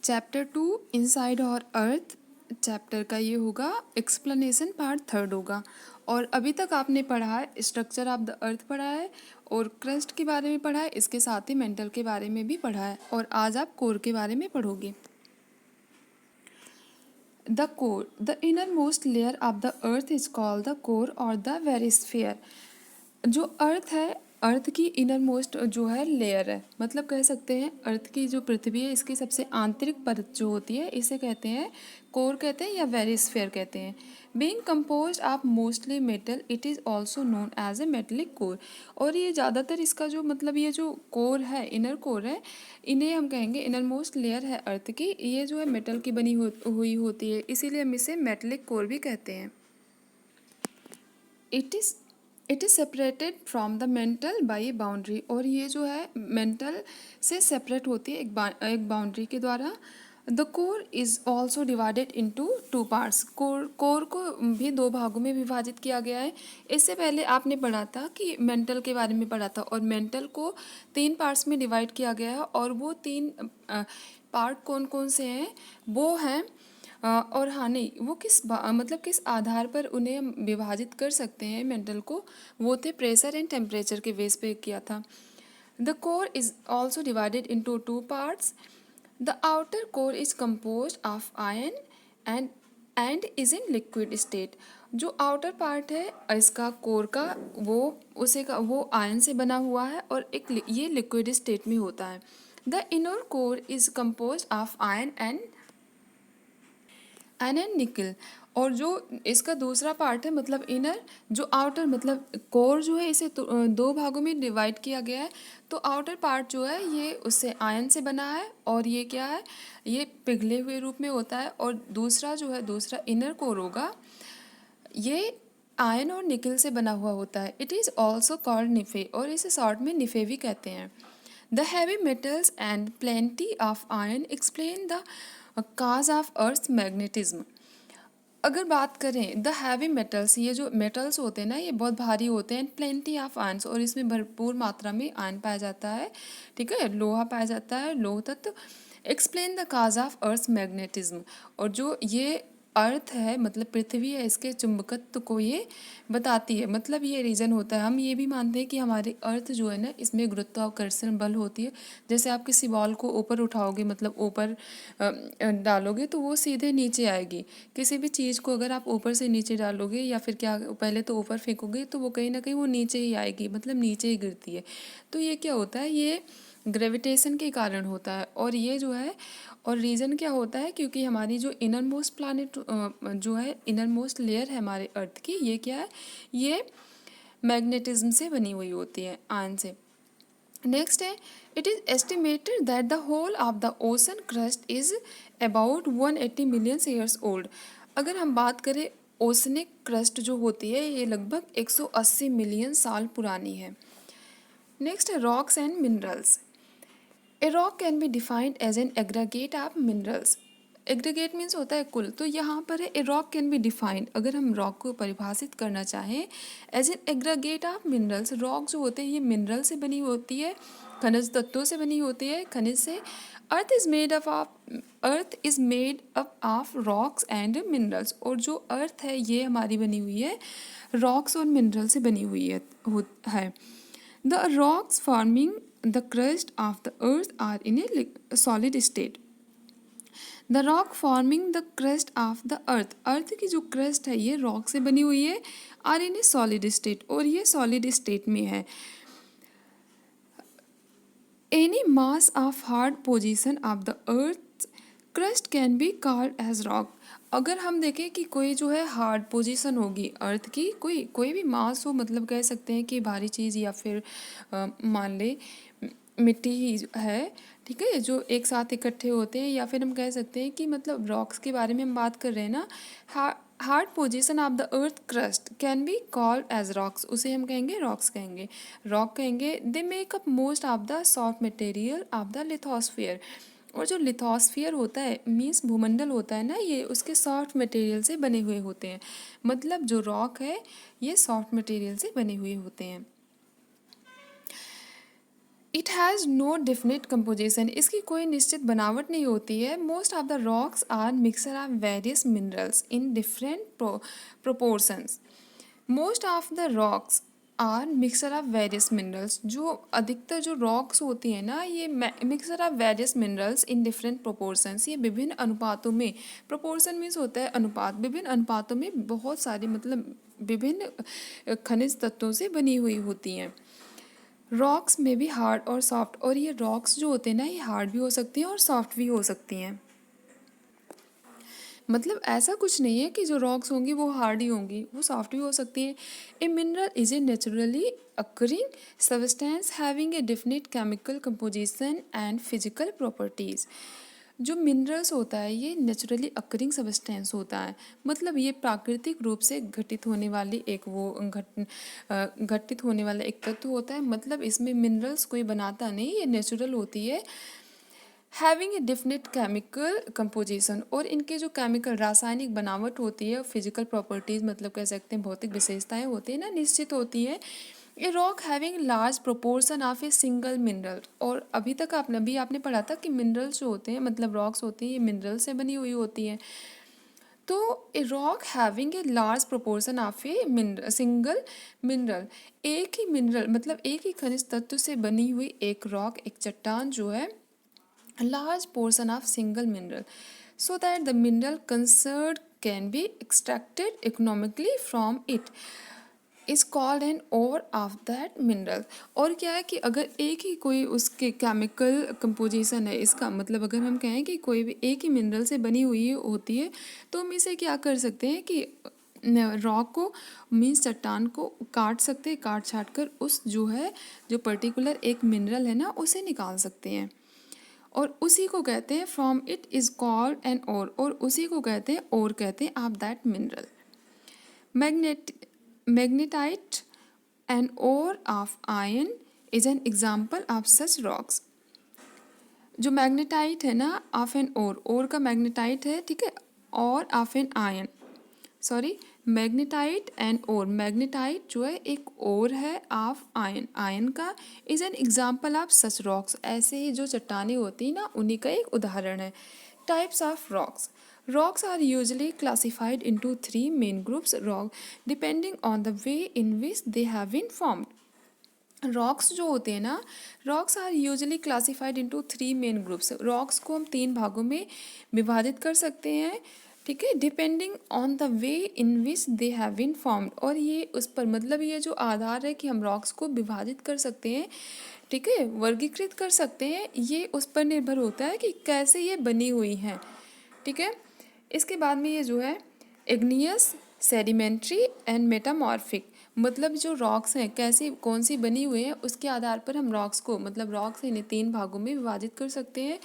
Chapter 2 inside और अर्थ chapter का ये होगा एक्सप्लेनेशन पार्ट 3 होगा। और अभी तक आपने पढ़ा है स्ट्रक्चर ऑफ द अर्थ पढ़ा है और क्रस्ट के बारे में पढ़ा है, इसके साथ ही मेंटल के बारे में भी पढ़ा है और आज आप कोर के बारे में पढ़ोगे। The core, the inner most layer of the earth is called the core और द वेरिस्फीयर। जो अर्थ है, अर्थ की इनर मोस्ट जो है लेयर है, मतलब कह सकते हैं अर्थ की जो पृथ्वी है इसकी सबसे आंतरिक परत जो होती है इसे कहते हैं कोर कहते हैं या वेरिस्फीयर कहते हैं। Being composed of mostly metal it is also known as a metallic core. और ये ज़्यादातर इसका जो मतलब ये जो कोर है, इनर कोर है, इन्हें हम कहेंगे इनर मोस्ट लेयर है अर्थ की, ये जो है मेटल की बनी हुई होती है, इसीलिए हम इसे मेटलिक कोर भी कहते हैं। It is separated from the mental by A boundary. और ये जो है मेंटल से सेपरेट होती है एक बाउंड्री के द्वारा। The core is also divided into 2 parts. Core को भी 2 भागों में विभाजित किया गया है। इससे पहले आपने पढ़ा था कि मेंटल के बारे में पढ़ा था और मेंटल को 3 पार्ट्स में डिवाइड किया गया है और वो 3 पार्ट कौन कौन से हैं वो हैं और हाँ नहीं, वो मतलब किस आधार पर उन्हें हम विभाजित कर सकते हैं मेंटल को, वो थे प्रेशर एंड टेम्परेचर के बेस पे किया था। The core is also divided into 2 parts. The outer core is composed of iron and is in liquid state. जो आउटर पार्ट है इसका कोर का वो आयरन से बना हुआ है और ये लिक्विड स्टेट में होता है। The inner core is composed of iron and निकल। और जो इसका दूसरा पार्ट है मतलब इनर, जो आउटर मतलब कोर जो है इसे 2 भागों में डिवाइड किया गया है। तो आउटर पार्ट जो है ये उससे आयरन से बना है और ये क्या है, ये पिघले हुए रूप में होता है। और दूसरा जो है दूसरा इनर कोर होगा, ये आयरन और निकल से बना हुआ होता है। इट इज़ ऑल्सो कॉल्ड निफे और इसे शॉर्ट में निफे भी कहते हैं। The heavy metals and plenty of iron explain the cause of earth magnetism. अगर बात करें द हैवी मेटल्स, ये जो मेटल्स होते हैं ना ये बहुत भारी होते हैं। प्लेंटी ऑफ आयन्स, और इसमें भरपूर मात्रा में आयन पाया जाता है, ठीक है, लोहा पाया जाता है, लोह तत्व। Explain the cause of earth magnetism. और जो ये अर्थ है मतलब पृथ्वी है, इसके चुंबकत्व को ये बताती है, मतलब ये रीज़न होता है। हम ये भी मानते हैं कि हमारी अर्थ जो है ना इसमें गुरुत्वाकर्षण बल होती है। जैसे आप किसी बॉल को ऊपर उठाओगे मतलब ऊपर डालोगे तो वो सीधे नीचे आएगी। किसी भी चीज़ को अगर आप ऊपर से नीचे डालोगे या फिर क्या पहले तो ऊपर फेंकोगे तो वो कहीं ना कहीं वो नीचे ही आएगी, मतलब नीचे ही गिरती है। तो ये क्या होता है, ये ग्रेविटेशन के कारण होता है। और ये जो है और रीज़न क्या होता है, क्योंकि हमारी जो इनर मोस्ट प्लानिट जो है इनर मोस्ट लेयर है हमारे अर्थ की, ये क्या है, ये मैग्नेटिज्म से बनी हुई होती है, आयन से। नेक्स्ट है it is estimated that the whole of the ocean crust is about 180 million years old. अगर हम बात करें ओशनिक क्रस्ट जो होती है ये लगभग 180 मिलियन साल पुरानी है। नेक्स्ट है rocks and minerals. A rock can be defined as an aggregate of minerals. Aggregate means होता है कुल, तो यहाँ पर है a rock can be defined, अगर हम रॉक को परिभाषित करना चाहें as an aggregate of minerals. Rock जो होते हैं ये मिनरल से बनी होती है, खनिज तत्वों से बनी होती है, खनिज से। Earth is made up of rocks and minerals. और जो अर्थ है ये हमारी बनी हुई है रॉक्स और मिनरल से बनी हुई है। The rocks forming the crust of the earth are in a solid state. The rock forming the crust of the earth, अर्थ की जो क्रस्ट है ये रॉक से बनी हुई है, are in a solid state, और ये सॉलिड स्टेट में है। Any mass of hard position of the earth crust can be called as rock. अगर हम देखें कि कोई जो है हार्ड पोजीशन होगी अर्थ की, कोई भी मास हो, मतलब कह सकते हैं कि भारी चीज़ या फिर मान ले मिट्टी ही है, ठीक है, जो एक साथ इकट्ठे होते हैं, या फिर हम कह सकते हैं कि मतलब रॉक्स के बारे में हम बात कर रहे हैं ना। Hard position of the earth crust can be called as rocks, उसे हम कहेंगे रॉक्स कहेंगे, रॉक कहेंगे। They make up most of the soft material of the lithosphere. और जो लिथोस्फीयर होता है मीन्स भूमंडल होता है ना, ये उसके सॉफ्ट मटेरियल से बने हुए होते हैं, मतलब जो रॉक है ये सॉफ्ट मटेरियल से बने हुए होते हैं। It has no definite composition, इसकी कोई निश्चित बनावट नहीं होती है। Most of the rocks are mixture of various minerals in different proportions. Most of the rocks are mixture of various minerals, जो अधिकतर जो रॉक्स होती हैं ना, ये mixture of various minerals in different proportions, ये विभिन्न अनुपातों में, प्रोपोर्शन मीन्स होता है अनुपात, विभिन्न अनुपातों में बहुत सारी मतलब विभिन्न खनिज तत्वों से बनी हुई होती हैं। रॉक्स में भी हार्ड और सॉफ्ट, और ये रॉक्स जो होते हैं ना, ये हार्ड भी हो सकती हैं और सॉफ्ट भी हो सकती हैं। मतलब ऐसा कुछ नहीं है कि जो रॉक्स होंगी वो हार्ड ही होंगी, वो सॉफ्ट भी हो सकती हैं। A mineral is a naturally occurring substance having a definite chemical composition and physical properties. जो मिनरल्स होता है ये नेचुरली अकरिंग सब्सटेंस होता है, मतलब ये प्राकृतिक रूप से घटित होने वाली एक घटित होने वाला एक तत्व होता है। मतलब इसमें मिनरल्स कोई बनाता नहीं, ये नेचुरल होती है। Having a definite chemical composition, और इनके जो केमिकल रासायनिक बनावट होती है, फिजिकल प्रॉपर्टीज़ मतलब कह सकते हैं भौतिक विशेषताएं होती हैं ना, निश्चित होती हैं। A rock having large proportion of a single mineral, और अभी आपने पढ़ा था कि मिनरल्स जो होते हैं मतलब रॉक्स होती हैं, ये मिनरल से बनी हुई होती हैं। तो a rock having a large proportion of a single mineral, एक ही मिनरल मतलब एक ही खनिज तत्व से बनी हुई एक रॉक, एक चट्टान जो है, a large portion of single mineral, so that the mineral concerned can be extracted economically from it, is called an ore of that mineral। और क्या है कि अगर एक ही कोई उसके केमिकल कंपोजिशन है, इसका मतलब अगर हम कहें कि कोई भी एक ही मिनरल से बनी हुई होती है, तो हम इसे क्या कर सकते हैं कि रॉक को मीन्स चट्टान को काट सकते हैं, काट छाट कर उस जो पर्टिकुलर एक मिनरल है ना, उसे निकाल सकते हैं, और उसी को कहते हैं from it is called an ore, और उसी को कहते हैं ओर कहते हैं of that mineral. Magnetite an ore of iron is an example of such rocks. जो मैग्नेटाइट है ना, ऑफ एन ओर का मैग्नेटाइट है, ठीक है, और of an iron, sorry, magnetite and ore, magnetite जो है एक ओर है ऑफ आयन, आयन का, is an example of such rocks, ऐसे ही जो चट्टानें होती हैं ना, उन्हीं का एक उदाहरण है। Types of rocks, rocks are usually classified into 3 main groups rock depending on the way in which they have been formed. Rocks जो होते हैं ना, rocks are usually classified into 3 main groups, rocks को हम 3 भागों में विभाजित कर सकते हैं, ठीक है, depending on the way in which they have been formed, और ये उस पर मतलब ये जो आधार है कि हम रॉक्स को विभाजित कर सकते हैं, ठीक है, वर्गीकृत कर सकते हैं, ये उस पर निर्भर होता है कि कैसे ये बनी हुई हैं, ठीक है। इसके बाद में ये जो है इग्नियस, सेडिमेंट्री एंड मेटामॉर्फिक, मतलब जो रॉक्स हैं कैसी कौन सी बनी हुई हैं, उसके आधार पर हम रॉक्स को मतलब रॉक्स इन्हें 3 भागों में विभाजित कर सकते हैं,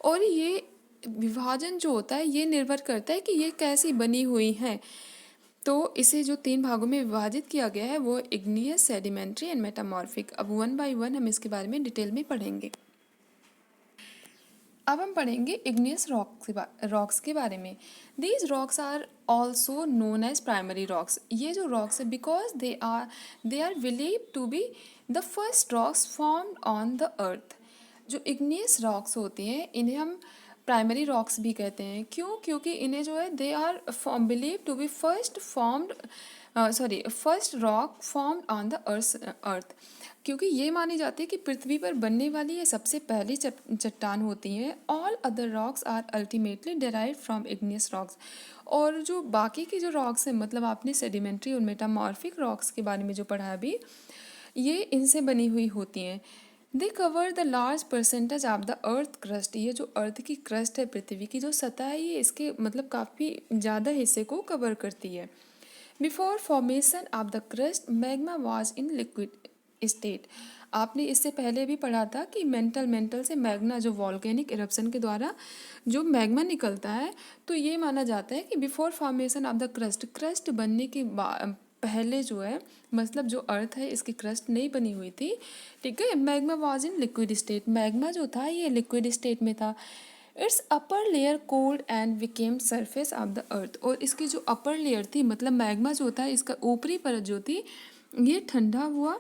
और ये विभाजन जो होता है ये निर्भर करता है कि ये कैसी बनी हुई हैं। तो इसे जो 3 भागों में विभाजित किया गया है वो इग्नियस, सेडिमेंट्री एंड मेटामॉर्फिक। अब 1 बाय 1 हम इसके बारे में डिटेल में पढ़ेंगे। अब हम पढ़ेंगे इग्नियस रॉक्स के बारे में। These rocks are also known as primary rocks, ये जो रॉक्स है because they are believe to be the first rocks formed on the earth. जो इग्नियस रॉक्स होती हैं इन्हें हम प्राइमरी रॉक्स भी कहते हैं। क्यों? क्योंकि इन्हें जो है they are believe to be first rock formed on the earth, क्योंकि ये मानी जाती है कि पृथ्वी पर बनने वाली ये सबसे पहली चट्टान होती हैं। All other rocks are ultimately derive from igneous rocks, और जो बाकी की जो रॉक्स हैं मतलब आपने सेडिमेंट्री और मेटामॉर्फिक रॉक्स के बारे में जो पढ़ा अभी, ये इनसे बनी हुई होती हैं। They cover the large percentage of the earth crust, ये जो अर्थ की क्रस्ट है, पृथ्वी की जो सतह है, ये इसके मतलब काफ़ी ज़्यादा हिस्से को कवर करती है। Before formation of the crust magma was in liquid state, आपने इससे पहले भी पढ़ा था कि मेंटल से मैग्ना, जो वॉल्केनिक इरप्शन के द्वारा जो मैग्मा निकलता है, तो ये माना जाता है कि before formation of the crust बनने के पहले जो है मतलब जो अर्थ है इसकी क्रस्ट नहीं बनी हुई थी, ठीक है। Magma was in liquid state, magma जो था ये लिक्विड स्टेट में था। It's upper layer cold and became surface of the अर्थ, और इसकी जो अपर लेयर थी मतलब मैग्मा जो होता है इसका ऊपरी परत जो थी ये ठंडा हुआ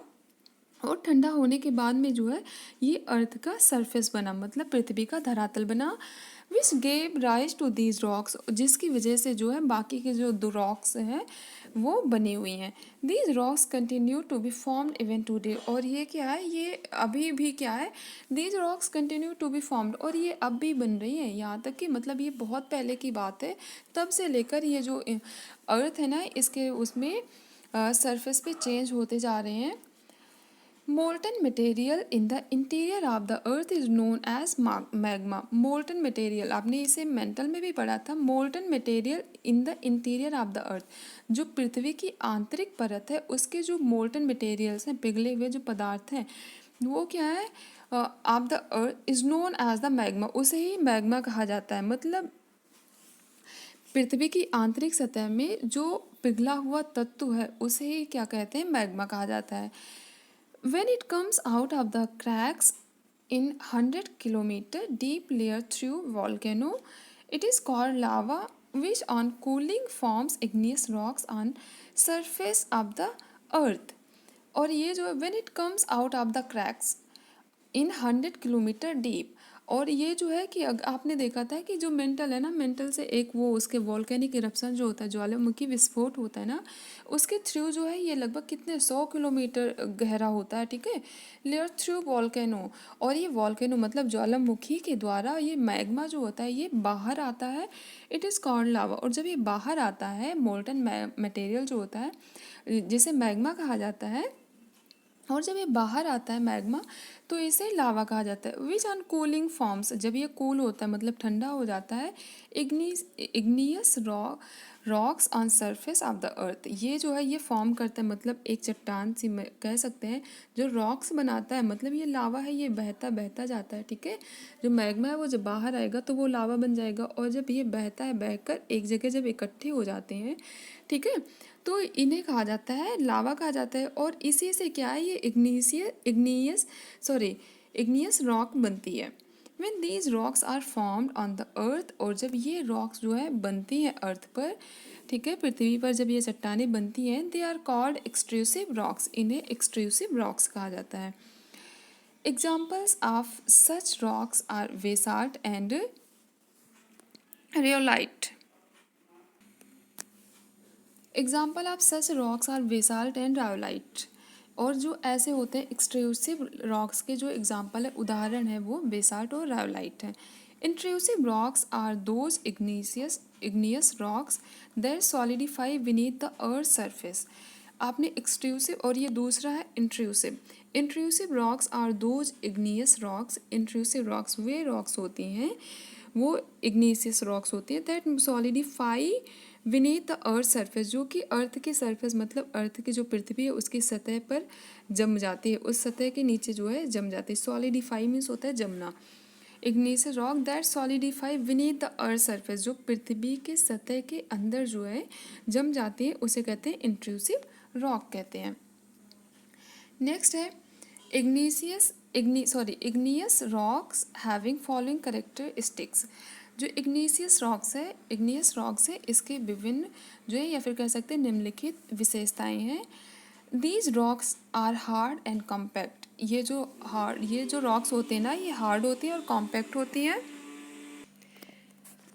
और ठंडा होने के बाद में जो है ये अर्थ का सरफेस बना, मतलब पृथ्वी का धरातल बना, which gave rise to these rocks, जिसकी वजह से जो है बाकी के जो दो रॉक्स हैं वो बनी हुई हैं। These rocks continue to be formed even today, और ये क्या है, ये अभी भी क्या है, these rocks continue to be formed, और ये अब भी बन रही हैं, यहाँ तक कि मतलब ये बहुत पहले की बात है, तब से लेकर ये जो अर्थ है ना इसके उसमें सरफेस पे चेंज होते जा रहे हैं। Molten material in the interior of the earth is known as magma. Molten material, आपने इसे मेंटल में भी पढ़ा था। Molten material in the interior of the earth, जो पृथ्वी की आंतरिक परत है उसके जो molten materials हैं, पिघले हुए जो पदार्थ हैं, वो क्या है, of the earth is known as the magma, उसे ही मैग्मा कहा जाता है। मतलब पृथ्वी की आंतरिक सतह में जो पिघला हुआ तत्व है उसे ही क्या कहते हैं, मैग्मा कहा जाता है। When it comes out of the cracks in 100 km deep layer through volcano, it is called lava, which on cooling forms igneous rocks on surface of the earth. और ये जो है when it comes out of the cracks in 100 kilometre deep, और ये जो है कि आपने देखा था कि जो मेंटल है ना, मेंटल से एक वो उसके वॉल्केनिक इरप्शन जो होता है, ज्वालामुखी विस्फोट होता है ना, उसके थ्रू जो है ये लगभग कितने 100 किलोमीटर गहरा होता है, ठीक है, लेयर थ्रू वॉल्केनो। और ये वॉल्केनो मतलब ज्वालामुखी के द्वारा ये मैग्मा जो होता है ये बाहर आता है, इट इज़ कॉल्ड लावा। और जब ये बाहर आता है मोल्टन मटेरियल जो होता है जिसे मैग्मा कहा जाता है, और जब ये बाहर आता है मैग्मा तो इसे लावा कहा जाता है। विच ऑन कूलिंग फॉर्म्स, जब ये कूल होता है मतलब ठंडा हो जाता है, igneous rocks on surface of the अर्थ, ये जो है ये फॉर्म करता है, मतलब एक चट्टान सी कह सकते हैं जो रॉक्स बनाता है, मतलब ये लावा है, ये बहता बहता जाता है, ठीक है। जो मैग्मा है वो जब बाहर आएगा तो वो लावा बन जाएगा, और जब ये बहता है बहकर एक जगह जब इकट्ठे हो जाते हैं, ठीक है, तो इन्हें कहा जाता है लावा कहा जाता है। और इसी से क्या है, ये इग्नियस रॉक बनती है। When these rocks are formed on the earth, और जब ये रॉक्स जो है बनती हैं अर्थ पर, ठीक है, पृथ्वी पर जब ये चट्टानें बनती हैं, they are called extrusive rocks, इन्हें एक्सट्रूसिव रॉक्स कहा जाता है। Examples of such rocks are basalt and rhyolite. Example of such rocks are basalt and rhyolite, और जो ऐसे होते हैं एक्सट्रूसिव रॉक्स के जो एग्जाम्पल है, उदाहरण है, वो बेसाल्ट और रायोलाइट हैं। Intrusive rocks are those igneous rocks that solidify beneath the earth surface. आपने एक्सट्रूसिव और ये दूसरा है intrusive. Intrusive rocks are those igneous rocks, intrusive rocks वे रॉक्स होती हैं, वो इग्नियस रॉक्स होती हैं that solidify beneath the earth surface, जो कि अर्थ की सरफेस मतलब अर्थ की जो पृथ्वी है उसकी सतह पर जम जाती है, उस सतह के नीचे जो है जम जाती है। सॉलिडिफाई मीन्स होता है जमना। Igneous rock that solidify beneath the earth surface, जो पृथ्वी के सतह के अंदर जो है जम जाती है उसे कहते हैं इंट्रूसिव रॉक कहते हैं। नेक्स्ट है igneous rocks having following characteristics. जो इग्नियस रॉक्स है इसके विभिन्न जो है या फिर कह सकते हैं निम्नलिखित विशेषताएं हैं। These rocks are hard and compact, ये जो रॉक्स होते हैं ना ये हार्ड होती हैं और कॉम्पैक्ट होती हैं।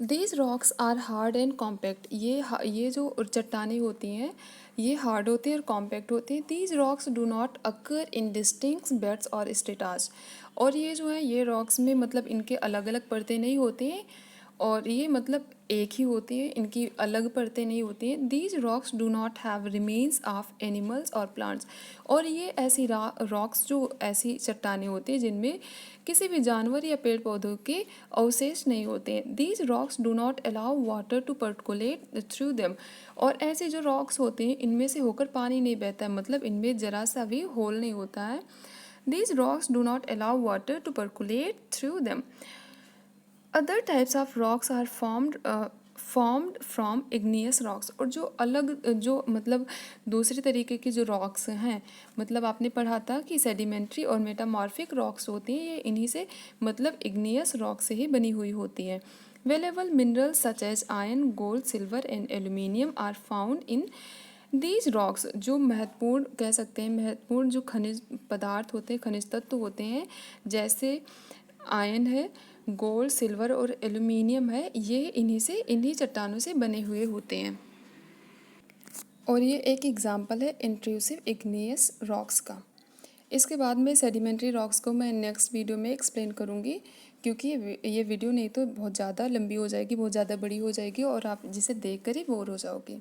These rocks are hard and compact, ये जो चट्टानें होती हैं ये हार्ड होती हैं और कॉम्पैक्ट होती हैं। These rocks do not occur in distinct beds और स्ट्रेटास, और ये जो है ये रॉक्स में मतलब इनके अलग अलग परतें नहीं होती हैं, और ये मतलब एक ही होती है, इनकी अलग परतें नहीं होती हैं। These rocks do not have remains of animals और प्लांट्स, और ये ऐसी रॉक्स जो ऐसी चट्टानें होती हैं जिनमें किसी भी जानवर या पेड़ पौधों के अवशेष नहीं होते हैं। These rocks do not allow water to percolate through them, और ऐसे जो रॉक्स होते हैं इनमें से होकर पानी नहीं बहता है, मतलब इनमें जरा सा भी होल नहीं होता है। These rocks do not allow water to percolate through them. Other types of rocks are formed from igneous rocks, और जो अलग जो मतलब दूसरे तरीके की जो रॉक्स हैं, मतलब आपने पढ़ा था कि सेडिमेंट्री और मेटामॉर्फिक रॉक्स होती हैं, ये इन्हीं से मतलब इग्नियस रॉक से ही बनी हुई होती हैं। Valuable minerals such as iron, gold, silver and aluminium are found in these rocks जो महत्वपूर्ण कह सकते हैं, महत्वपूर्ण जो खनिज पदार्थ होते हैं, खनिज तत्व होते हैं, जैसे आयरन है, गोल्ड, सिल्वर और एल्यूमिनियम है, ये इन्हीं चट्टानों से बने हुए होते हैं। और ये एक एग्जांपल है इंट्रूसिव इग्नियस रॉक्स का। इसके बाद में सेडिमेंट्री रॉक्स को मैं नेक्स्ट वीडियो में एक्सप्लेन करूँगी, क्योंकि ये वीडियो नहीं तो बहुत ज़्यादा लंबी हो जाएगी, बहुत ज़्यादा बड़ी हो जाएगी और आप जिसे देख कर ही बोर हो जाओगे।